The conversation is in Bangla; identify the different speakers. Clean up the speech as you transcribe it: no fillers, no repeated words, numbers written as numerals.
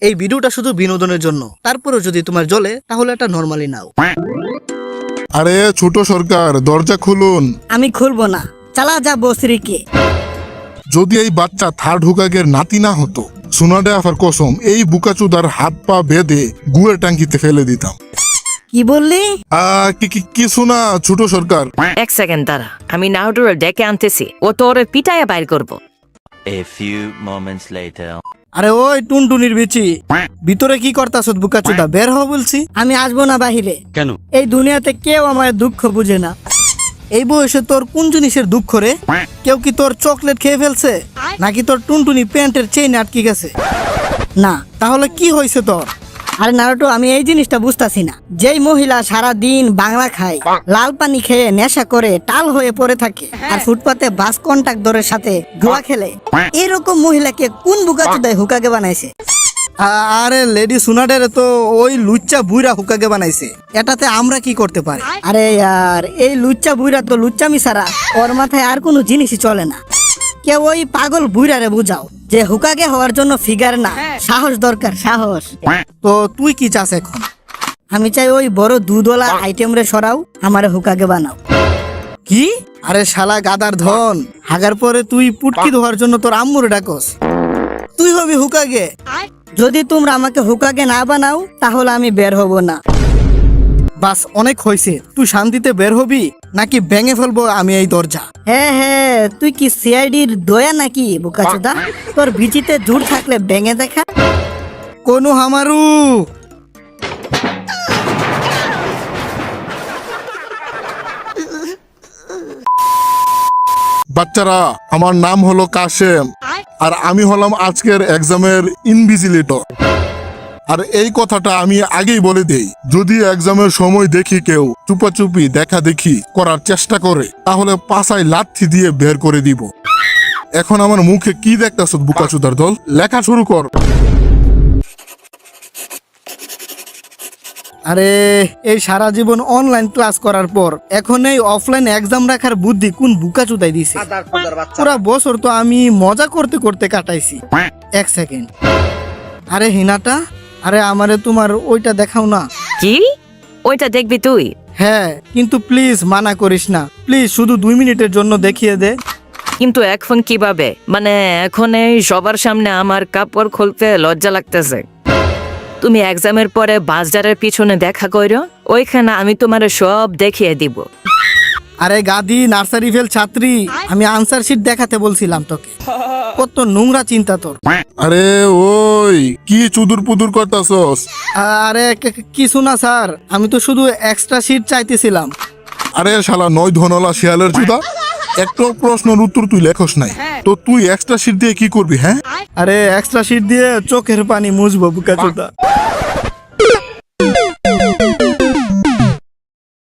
Speaker 1: এই ভিডিওটা শুধু বিনোদনের জন্য, তারপরেও যদি তোমার জ্বলে তাহলে এটা নরমালি নাও।
Speaker 2: আরে ছোট সরকার, দরজা খুলুন।
Speaker 3: আমি খুলবো না, চালা যা বসরিকে।
Speaker 2: যদি এই বাচ্চা থার্ড হুকাগের নাতি না হতো, সোনাডে আফার কসম এই বুকাচুদার হাত পা বেঁধে গুয়ের টাঙ্কিতে ফেলে দিতাম।
Speaker 3: কি বললি?
Speaker 2: কি শোনা ছোট সরকার?
Speaker 4: এক সেকেন্ড দাঁড়া, আমি নারুটোরে ডেকে আনতেছি, ও তোর পিটাইয়া বাইর করবো।
Speaker 5: A few moments later.
Speaker 1: আরে ওই টুনটুনির বিচি, ভিতরে কি করতাছ বুকাচুদা? বের হ বলছি।
Speaker 3: আমি আসবো না বাহিরে।
Speaker 6: কেন?
Speaker 3: এই দুনিয়াতে কেউ আমার দুঃখ বুঝে না।
Speaker 1: এই বয়সে তোর কোন জিনিসের দুঃখ রে? কেউ কি তোর চকলেট খেয়ে ফেলছে, নাকি তোর টুনটুনি প্যান্টের চেইন আটকে গেছে?
Speaker 3: না।
Speaker 1: তাহলে কি হয়েছে তোর?
Speaker 3: আরে নারুটো, আমি এই জিনিসটা বুঝতাছি না। যেই মহিলা সারা দিন বাংলা খায়, লাল পানি খেয়ে নেশা করে টাল হয়ে পড়ে থাকে, আর ফুটপাতে বাস কন্ট্রাক্টরের সাথে জুয়া খেলে, এরকম মহিলাকে কোন বুকাচুদায় হুকাগে বানাইছে?
Speaker 1: আরে লেডি সুনাডের তো ওই লুচ্চা বুইরা হুকাগে বানাইছে, এটাতে আমরা কি করতে পারি?
Speaker 3: আরে यार, এই লুচ্চা বুইরা তো লুচ্চামি ছাড়া ওর মাথায় আর কোনো জিনিসই চলে না। কেউ ওই পাগল বুইরারে বুঝাও যে হুকাগে হওয়ার জন্য ফিগার না, সাহস দরকার, সাহস।
Speaker 1: তো তুই কি চাস এখন?
Speaker 3: আমি চাই ওই বড় দুধওয়ালা আইটেম রে সরাও, আমারে হুকাগে বানাও।
Speaker 1: কি? আরে শালা গাদার ধন, হাগার পরে তুই পুটকি ধোয়ার জন্য তোর আম্মুরে ডাকস? তুই হবি হুকাগে?
Speaker 3: যদি তোমরা আমাকে হুকাগে না বানাও তাহলে আমি বের হব না।
Speaker 1: বাস, অনেক হয়েছে। তুই শান্তিতে বের হবি নাকি ভেঙে ফেলবো আমি এই দরজা?
Speaker 3: হ্যাঁ হ্যাঁ, তুই কি সিআইডির দয়া নাকি বোকাচোদা? তোর বিচিতে জোর থাকলে ভেঙে দেখা।
Speaker 1: কোনো হামারু
Speaker 2: বাচ্চারা, আমার নাম হলো কাশেম, আর আমি হলাম আজকের এক্সামের ইনভিজিলেটর। আর এই কথাটা আমি আগেই বলে দেই, যদি এক্সামের সময় দেখি কেউ চুপাচুপি দেখা দেখি করার চেষ্টা করে, তাহলে পাছায় লাথি দিয়ে বের করে দিব। এখন আমার মুখে কি দেখতাছ বুকাচুদার দল? লেখা শুরু কর।
Speaker 1: আরে এই সারা জীবন অনলাইন ক্লাস করার পর এখন এই অফলাইন এক্সাম রাখার বুদ্ধি কোন বুকাচুদাই দিছে? পুরা বছর তো আমি মজা করতে করতে কাটাইছি। এক সেকেন্ড, আরে হিনাটা, আরে আমারে তোমার ওইটা দেখাও না।
Speaker 4: কি? ওইটা দেখবি তুই?
Speaker 1: হ্যাঁ, কিন্তু প্লিজ মানা করিস না, প্লিজ শুধু 2 মিনিটের জন্য দেখিয়ে দে।
Speaker 4: কিন্তু এখন কিভাবে? মানে এখন এই সবার সামনে আমার কাপড় খুলতে লজ্জা লাগতেছে। তুমি এক্সামের পরে বাজারের পিছনে দেখা করো, ওইখানে আমি তোমার সব দেখিয়ে দিব।
Speaker 1: আরে গাদি নার্সারি ফেল ছাত্রী, আমি আনসার শিট দেখাতে বলছিলাম তোকে। কত নোংরা চিন্তা তোর।
Speaker 2: আরে ওই কি চুদুর পুদুর করতাছস?
Speaker 1: আরে কিছু না স্যার, আমি তো শুধু এক্সট্রা শিট চাইতেছিলাম।
Speaker 2: আরে শালা নয় ধনলা শিয়ালের চুদা, একটা প্রশ্নের উত্তর তুই লেখস নাই, তো তুই এক্সট্রা শিট দিয়ে কি করবি? হ্যাঁ,
Speaker 1: আরে এক্সট্রা শিট দিয়ে চোখের পানি মুছবো বুকাচোদা।